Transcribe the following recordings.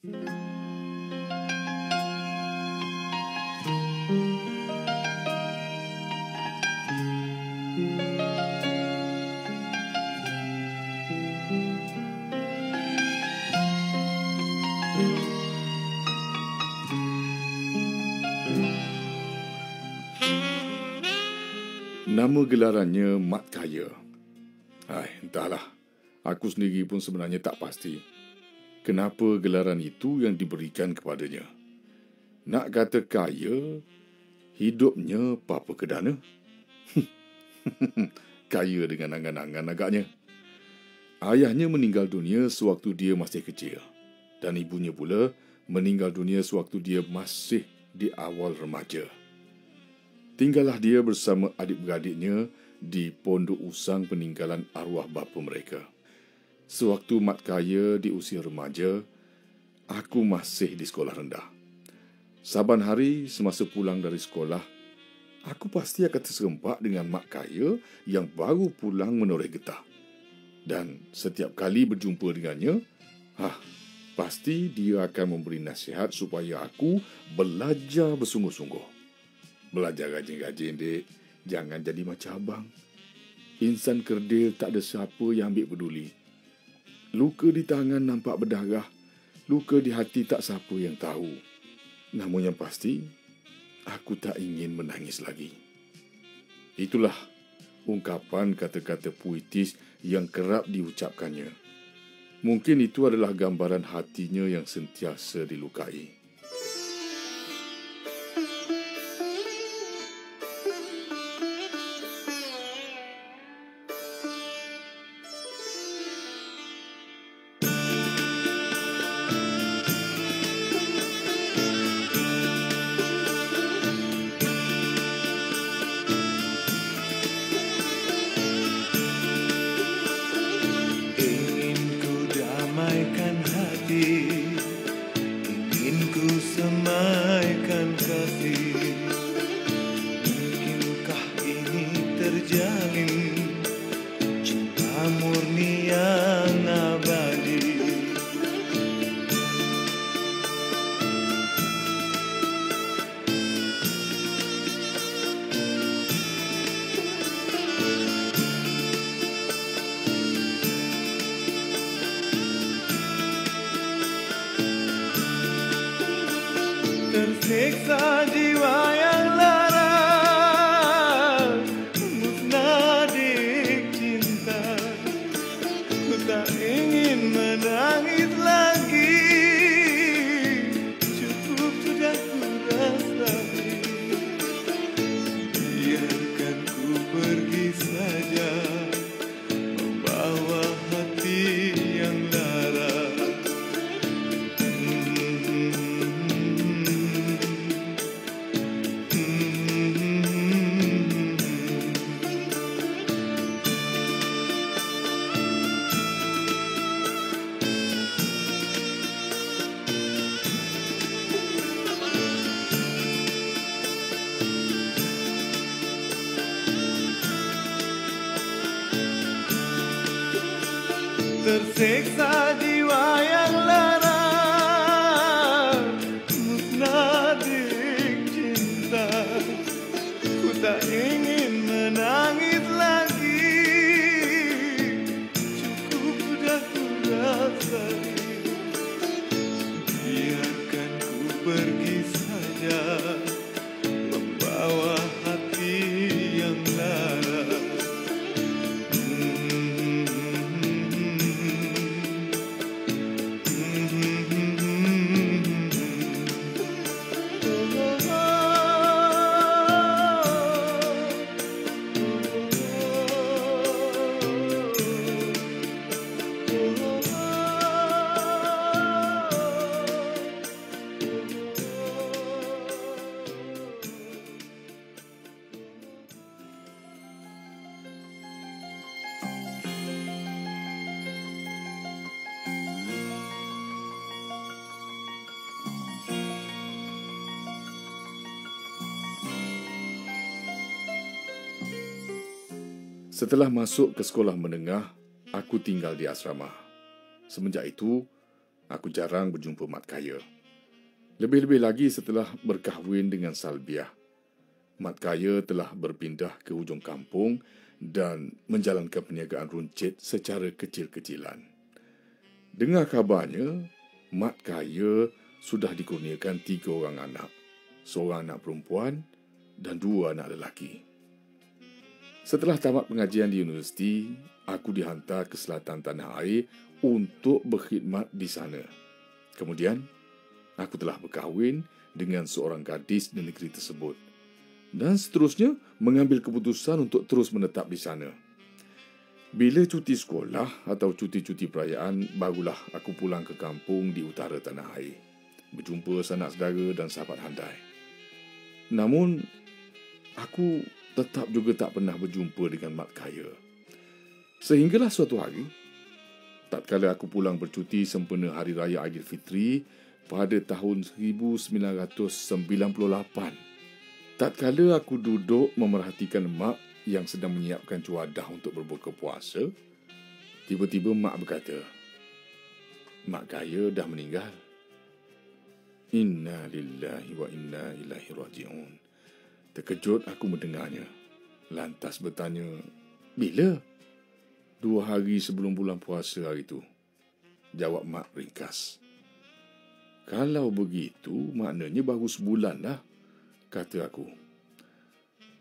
Nama gelarannya Mat Kaya. Entahlah, aku sendiri pun sebenarnya tak pasti kenapa gelaran itu yang diberikan kepadanya. Nak kata kaya, hidupnya papa kedana. Kaya dengan angan-angan agaknya. Ayahnya meninggal dunia sewaktu dia masih kecil, dan ibunya pula meninggal dunia sewaktu dia masih di awal remaja. Tinggallah dia bersama adik-beradiknya di pondok usang peninggalan arwah bapa mereka. Sewaktu Mat Kaya di usia remaja, aku masih di sekolah rendah. Saban hari semasa pulang dari sekolah, aku pasti akan terserempak dengan Mat Kaya yang baru pulang menoreh getah. Dan setiap kali berjumpa dengannya, pasti dia akan memberi nasihat supaya aku belajar bersungguh-sungguh. Belajar rajin-rajin, dek. Jangan jadi macam abang. Insan kerdil tak ada siapa yang ambil peduli. Luka di tangan nampak berdarah. Luka di hati tak siapa yang tahu. Namun yang pasti, aku tak ingin menangis lagi. Itulah ungkapan kata-kata puitis yang kerap diucapkannya. Mungkin itu adalah gambaran hatinya yang sentiasa dilukai. Ingin ku semaikan kasih. Mungkinkah ini terjalin cinta murni yang abadi? Tersiksa jiwa yang lara, musnah dik cinta. Ku tak ingin menangis lagi, cukup sudah ku rasai. Biarkan ku pergi saja, membawa hati yang lara. Tersiksa jiwa yang lara, musnah dik cinta. Ku tak ingin menangis lagi, cukup sudah ku rasai. Biarkan ku pergi saja, membawa hati yang lara. Setelah masuk ke sekolah menengah, aku tinggal di asrama. Semenjak itu, Aku jarang berjumpa Mat Kaya. Lebih-lebih lagi setelah berkahwin dengan Salbiah. Mat Kaya telah berpindah ke hujung kampung dan menjalankan perniagaan runcit secara kecil-kecilan. Dengar kabarnya, Mat Kaya sudah dikurniakan 3 orang anak, seorang anak perempuan dan 2 anak lelaki. Setelah tamat pengajian di universiti, aku dihantar ke selatan tanah air untuk berkhidmat di sana. Kemudian, aku telah berkahwin dengan seorang gadis di negeri tersebut dan seterusnya mengambil keputusan untuk terus menetap di sana. Bila cuti sekolah atau cuti-cuti perayaan, barulah aku pulang ke kampung di utara tanah air, berjumpa sanak saudara dan sahabat handai. Namun, aku tetap juga tak pernah berjumpa dengan Mat Kaya. Sehinggalah suatu hari, tatkala aku pulang bercuti sempena Hari Raya Aidilfitri pada tahun 1998, tatkala aku duduk memerhatikan mak yang sedang menyiapkan cuadah untuk berbuka puasa, tiba-tiba mak berkata, "Mak Kaya dah meninggal." Inna lillahi wa inna ilaihi raji'un. Terkejut aku mendengarnya. Lantas bertanya, "Bila?" 2 hari sebelum bulan puasa hari itu, jawab mak ringkas. "Kalau begitu, maknanya baru sebulan lah," kata aku.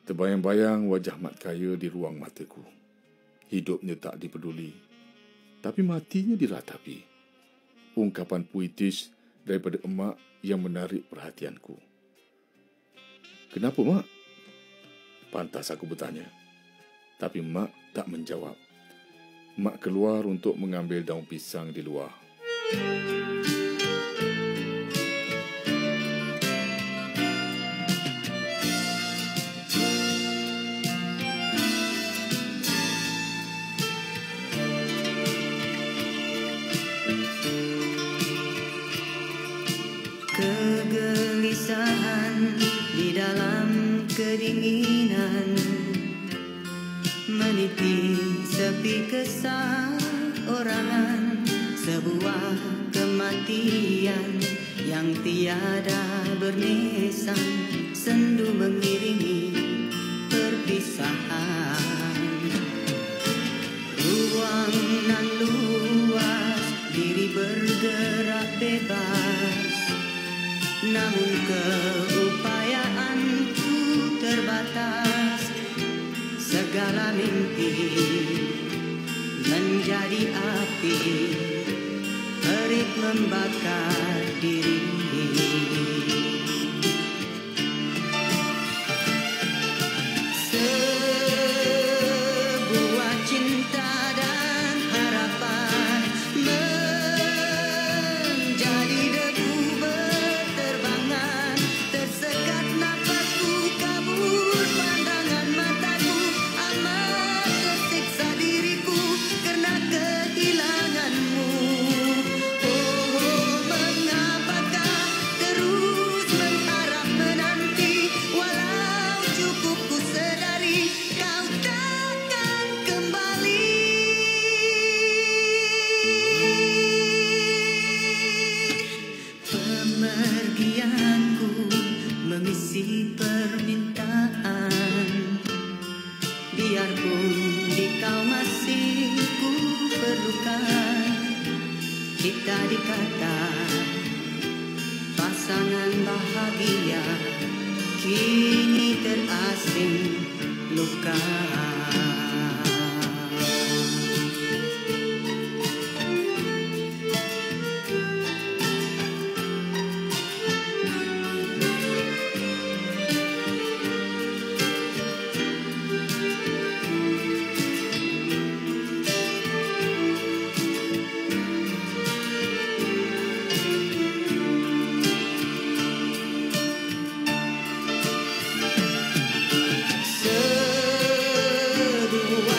Terbayang-bayang wajah Mat Kaya di ruang mataku. Hidupnya tak dipeduli, tapi matinya diratapi. Ungkapan puitis daripada emak yang menarik perhatianku. "Kenapa, mak?" pantas aku bertanya. Tapi mak tak menjawab. Mak keluar untuk mengambil daun pisang di luar. Kegelisahan di dalam kedinginan meniti sepi keseorangan, sebuah kematian yang tiada bernisan, sendu mengiringi perpisahan. Ruang nan luas, diri bergerak bebas, namun keupayaanku terbatas. Segala mimpi menjadi api, terik membakar diri. Sebuah cinta dan harapan menjadi debu berterbangan, tersekat napasku, kabur pandangan mataku, amat tersiksa diriku karena kehilanganmu. Oh, mengapakah terus mengharap menanti, walau cukup ku sedari kau takkan kembali. Pemergianku mengisi permintaan, biarpun di kau masih ku perlukan. Kita dikata pasangan bahagia, kini terasing luka. Sebuah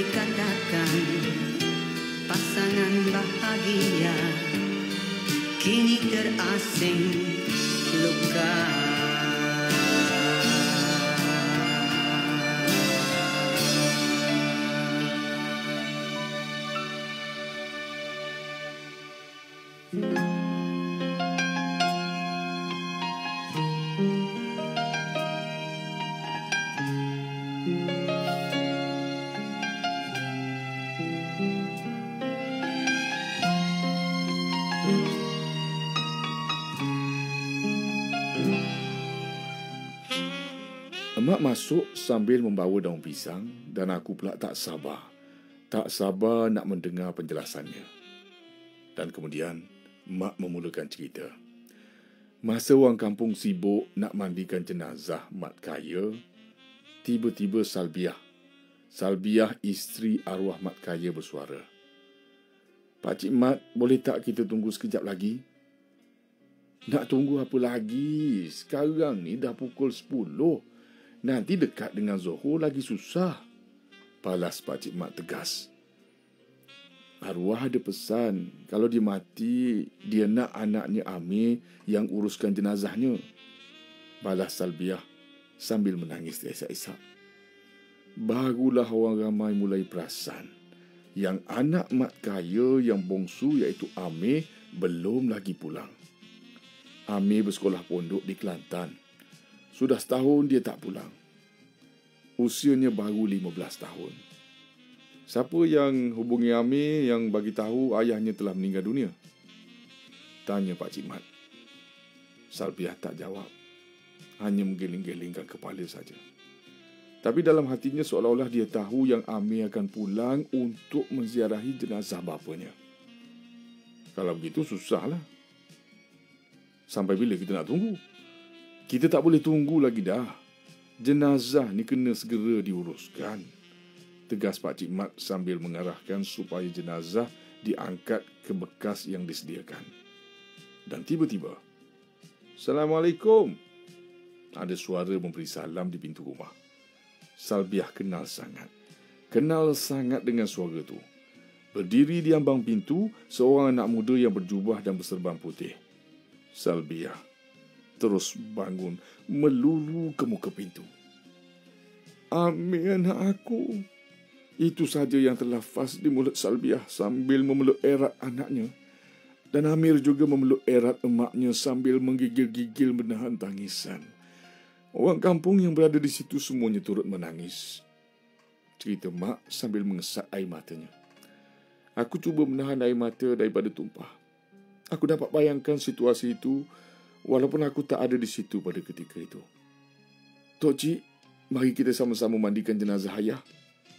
dikatakan pasangan bahagia kini terasing luka. Emak masuk sambil membawa daun pisang dan aku pula tak sabar nak mendengar penjelasannya. Dan kemudian, Mak memulakan cerita. Masa orang kampung sibuk nak mandikan jenazah mat kaya, tiba-tiba Salbiah isteri arwah mat kaya bersuara. "Pakcik Mat, boleh tak kita tunggu sekejap lagi?" "Nak tunggu apa lagi? Sekarang ni dah pukul 10. Nanti dekat dengan Zohor lagi susah," balas Pakcik Mat tegas. "Arwah ada pesan, kalau dia mati, dia nak anaknya Amir yang uruskan jenazahnya," balas Salbiah sambil menangis teresak-esak. Barulah orang ramai mulai perasan yang anak mat kaya yang bongsu iaitu Amir belum lagi pulang. Amir bersekolah pondok di Kelantan. Sudah setahun dia tak pulang. Usianya baru 15 tahun. "Siapa yang hubungi Amir yang bagi tahu ayahnya telah meninggal dunia?" tanya Pakcik Mat. Salbiah tak jawab. Hanya menggeling-gelingkan kepala saja. Tapi dalam hatinya seolah-olah dia tahu yang Amir akan pulang untuk menziarahi jenazah bapanya. Kalau begitu susahlah. Sampai bila kita nak tunggu? Kita tak boleh tunggu lagi dah. Jenazah ni kena segera diuruskan, tegas Pakcik Mat sambil mengarahkan supaya jenazah diangkat ke bekas yang disediakan. Dan tiba-tiba, "Assalamualaikum." Ada suara memberi salam di pintu rumah. Salbiah kenal sangat dengan suara itu. Berdiri di ambang pintu, seorang anak muda yang berjubah dan berserban putih. Salbiah terus bangun, melulu ke muka pintu. "Amir anak aku." Itu saja yang terlafaz di mulut Salbiah sambil memeluk erat anaknya. Dan Amir juga memeluk erat emaknya sambil menggigil-gigil menahan tangisan. Orang kampung yang berada di situ semuanya turut menangis. Cerita Mak sambil mengesat air matanya. Aku cuba menahan air mata daripada tumpah. Aku dapat bayangkan situasi itu walaupun aku tak ada di situ pada ketika itu. "Tok Cik, mari kita sama-sama mandikan jenazah ayah,"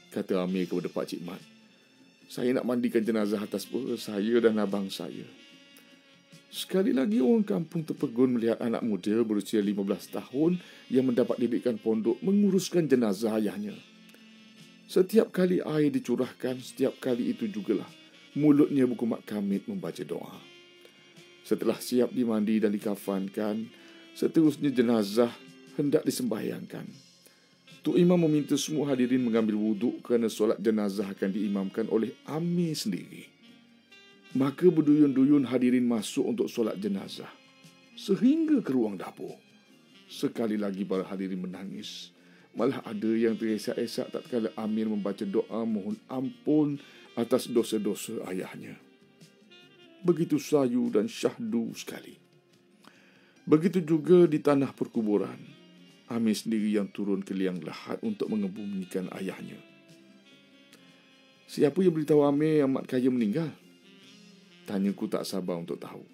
kata Amir kepada Pakcik Mat. "Saya nak mandikan jenazah atas pura saya dan abang saya." Sekali lagi orang kampung terpegun melihat anak muda berusia 15 tahun yang mendapat didikan pondok menguruskan jenazah ayahnya. Setiap kali air dicurahkan, setiap kali itu jugalah mulutnya berkumat kamit membaca doa. Setelah siap dimandi dan dikafankan, seterusnya jenazah hendak disembahyangkan. Tok Imam meminta semua hadirin mengambil wuduk kerana solat jenazah akan diimamkan oleh Amir sendiri. Maka berduyun-duyun hadirin masuk untuk solat jenazah sehingga ke ruang dapur. Sekali lagi para hadirin menangis. Malah ada yang teresak-esak tatkala Amir membaca doa mohon ampun atas dosa-dosa ayahnya. Begitu sayu dan syahdu sekali. Begitu juga di tanah perkuburan. Amir sendiri yang turun ke liang lahat untuk mengebumikan ayahnya. Siapa yang beritahu Amir yang mat kaya meninggal? Tanyaku tak sabar untuk tahu.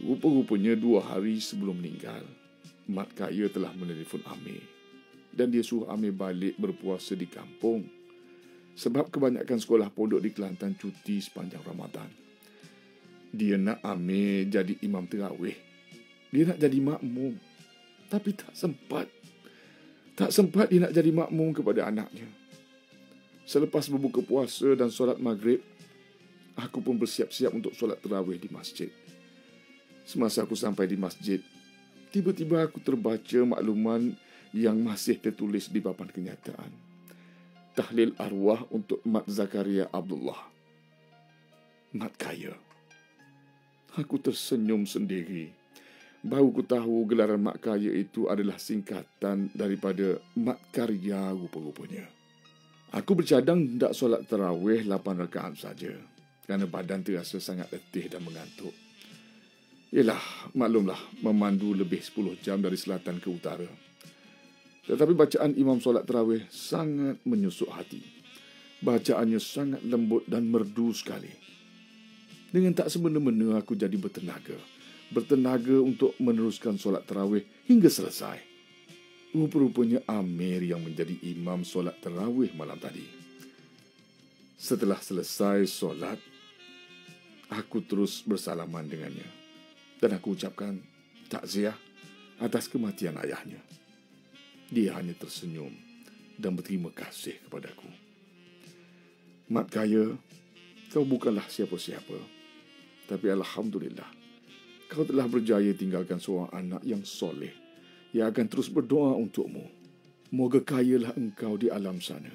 Rupa-rupanya 2 hari sebelum meninggal, mat kaya telah menelefon Amir. Dan dia suruh Amir balik berpuasa di kampung. Sebab kebanyakan sekolah pondok di Kelantan cuti sepanjang Ramadan. Dia nak Amir jadi imam terawih. Dia nak jadi makmum. Tapi tak sempat. Tak sempat dia nak jadi makmum kepada anaknya. Selepas berbuka puasa dan solat maghrib, aku pun bersiap-siap untuk solat terawih di masjid. Semasa aku sampai di masjid, tiba-tiba aku terbaca makluman yang masih tertulis di papan kenyataan. tahlil arwah untuk Mat Zakaria Abdullah. Mat Kaya. Aku tersenyum sendiri. Baru ku tahu gelaran Mat Kaya itu adalah singkatan daripada Mat Karya rupa-rupanya. Aku bercadang hendak solat tarawih 8 rakaat saja kerana badan terasa sangat letih dan mengantuk. Yelah, maklumlah memandu lebih 10 jam dari selatan ke utara. Tetapi bacaan imam solat tarawih sangat menyusuk hati. Bacaannya sangat lembut dan merdu sekali. Dengan tak semena-mena aku jadi bertenaga untuk meneruskan solat tarawih hingga selesai. Rupa-rupanya Amir yang menjadi imam solat tarawih malam tadi. Setelah selesai solat, aku terus bersalaman dengannya dan aku ucapkan takziah atas kematian ayahnya. Dia hanya tersenyum dan berterima kasih kepadaku. Mat Kaya, kau bukanlah siapa-siapa. Tapi Alhamdulillah, kau telah berjaya tinggalkan seorang anak yang soleh, yang akan terus berdoa untukmu. Moga kayalah engkau di alam sana.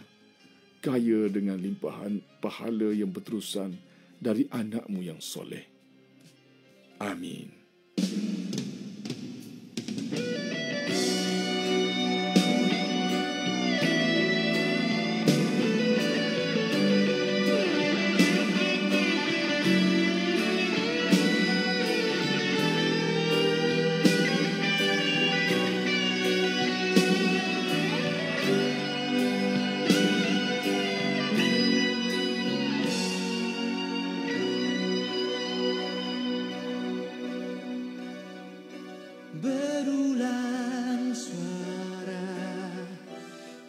Kaya dengan limpahan pahala yang berterusan dari anakmu yang soleh. Amin. Berulang suara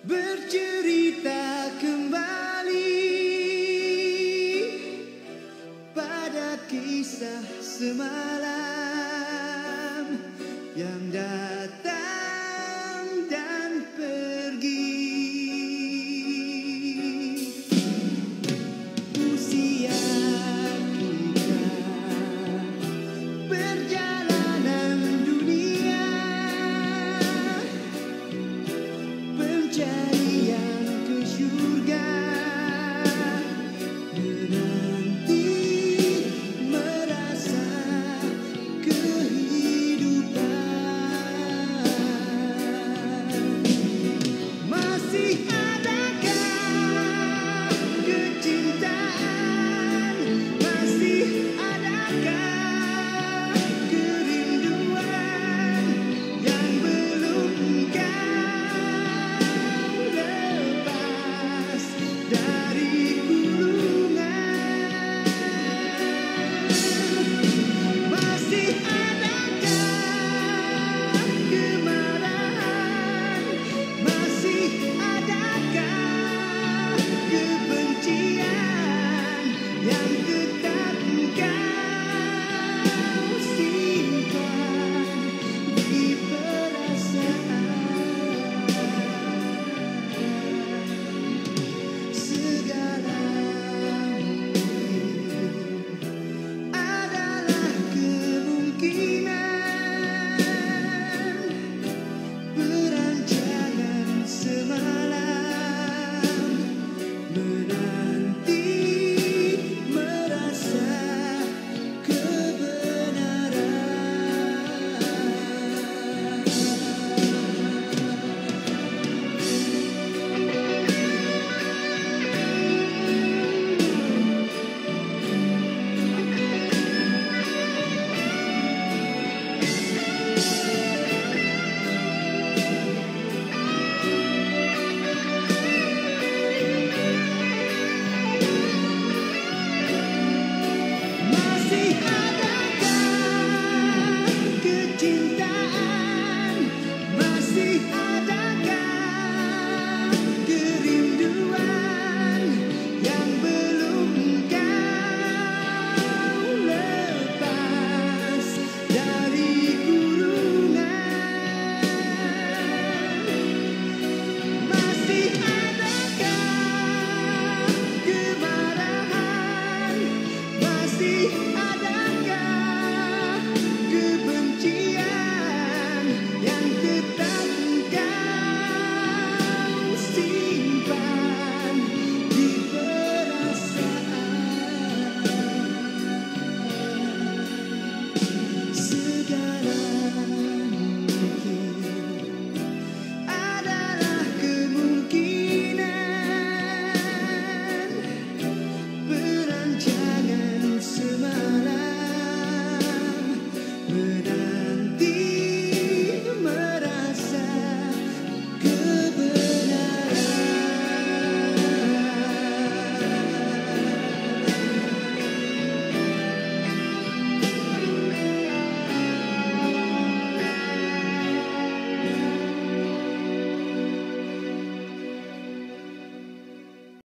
bercerita kembali pada kisah semalam yang datang dan pergi. Usia